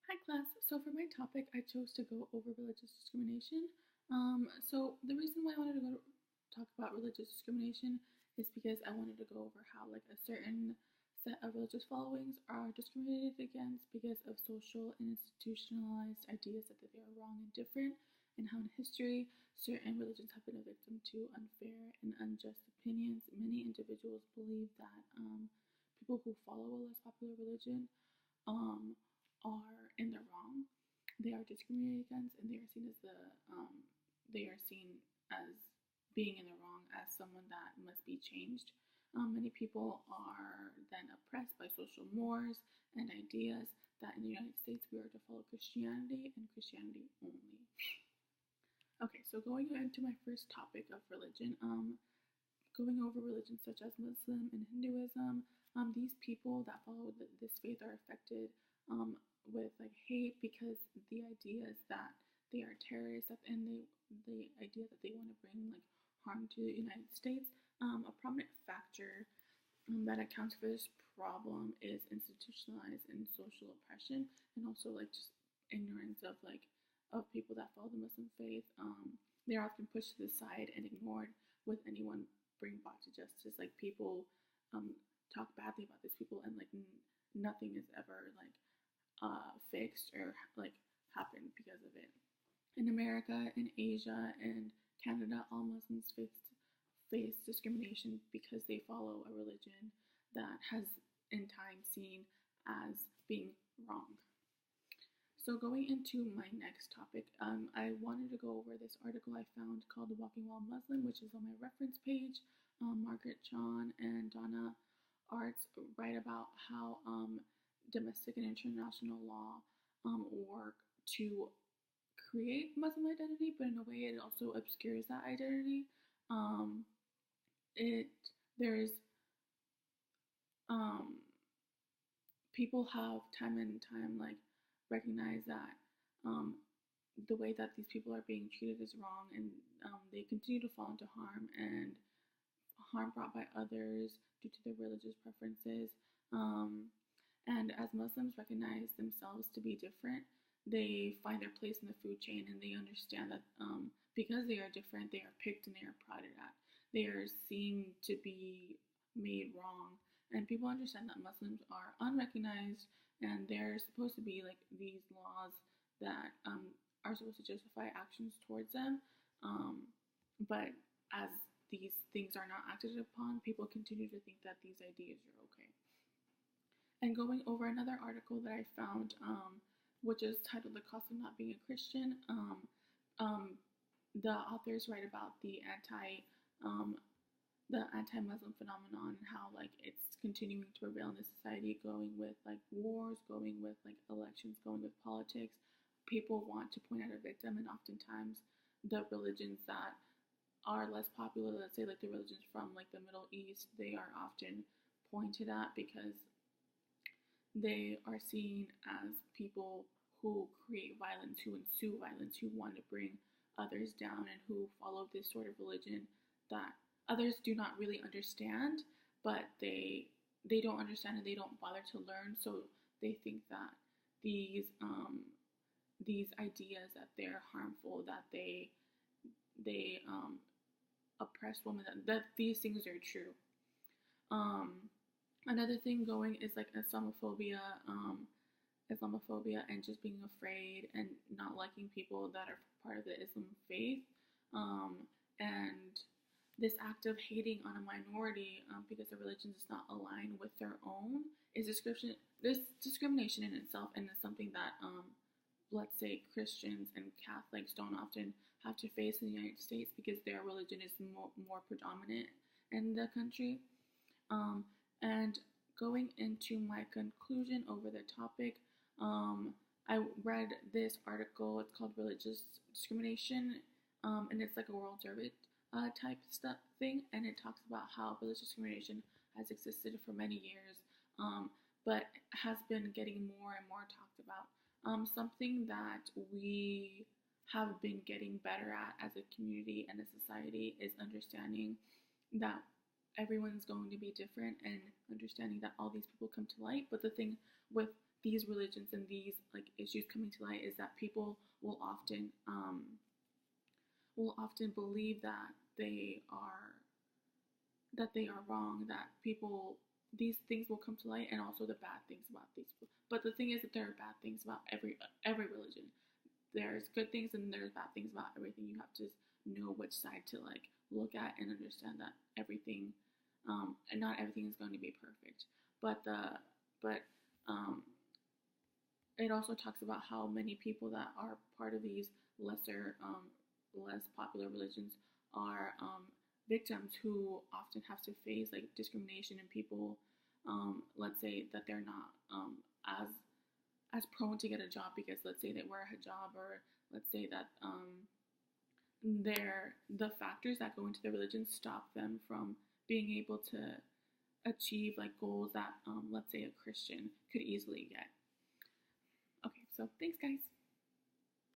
Hi class. So for my topic, I chose to go over religious discrimination. So the reason why I wanted to talk about religious discrimination is because I wanted to go over how like a certain set of religious followings are discriminated against because of social and institutionalized ideas that they are wrong and different, and how in history certain religions have been a victim to unfair and unjust opinions. Many individuals believe that people who follow a less popular religion um, are in the wrong. They are discriminated against, and they are seen as being in the wrong as someone that must be changed. Many people are then oppressed by social mores and ideas that in the United States we are to follow Christianity and Christianity only. Okay, so going into my first topic of religion, going over religions such as Muslim and Hinduism. These people that follow this faith are affected with like hate because the idea is that they are terrorists and the idea that they want to bring like harm to the United States. A prominent factor that accounts for this problem is institutionalized and social oppression, and also like just ignorance of people that follow the Muslim faith. They're often pushed to the side and ignored with anyone bring brought to justice. Like people talk badly about these people, and like nothing is ever like fixed or like happened because of it. In America, in Asia, and Canada, all Muslims face discrimination because they follow a religion that has in time seen as being wrong. So going into my next topic, I wanted to go over this article I found called "The Walking Wall Muslim," which is on my reference page. Margaret John and Donna Arts write about how domestic and international law work to create Muslim identity, but in a way it also obscures that identity. It there's people have time and time like recognize that the way that these people are being treated is wrong, and they continue to fall into harm brought by others due to their religious preferences. And as Muslims recognize themselves to be different, they find their place in the food chain, and they understand that because they are different, they are picked and they are prodded at. They are seen to be made wrong, and people understand that Muslims are unrecognized, and they're supposed to be like these laws that are supposed to justify actions towards them. But as these things are not acted upon, people continue to think that these ideas are okay. And going over another article that I found, which is titled "The Cost of Not Being a Christian," the authors write about the anti-Muslim phenomenon, and how like it's continuing to prevail in the society, going with like wars, going with like elections, going with politics. People want to point out a victim, and oftentimes the religions that are less popular, let's say like the religions from like the Middle East, they are often pointed at because they are seen as people who create violence, who ensue violence, who want to bring others down, and who follow this sort of religion that others do not really understand, but they don't understand and they don't bother to learn. So they think that these ideas that they're harmful, that they oppress women, that these things are true. Another thing going is like Islamophobia, and just being afraid and not liking people that are part of the Islam faith, and this act of hating on a minority because the religion does not align with their own is discrimination in itself, and it's something that let's say Christians and Catholics don't often have to face in the United States because their religion is more predominant in the country. And going into my conclusion over the topic, I read this article. It's called "Religious Discrimination," and it's like a World Survey type stuff thing, and it talks about how religious discrimination has existed for many years, but has been getting more and more talked about. Something that we have been getting better at as a community and a society is understanding that everyone's going to be different, and understanding that all these people come to light. But the thing with these religions and these like issues coming to light is that people will often believe that they are wrong, that people these things will come to light, and also the bad things about these people. But the thing is that there are bad things about every religion. There's good things and there's bad things about everything. You have to know which side to like look at and understand that everything and not everything is going to be perfect. But it also talks about how many people that are part of these less popular religions are victims who often have to face like discrimination, and people, let's say that they're not as prone to get a job because let's say they wear a hijab, or let's say that the factors that go into the religion stop them from being able to achieve like goals that let's say a Christian could easily get. Okay, so thanks guys.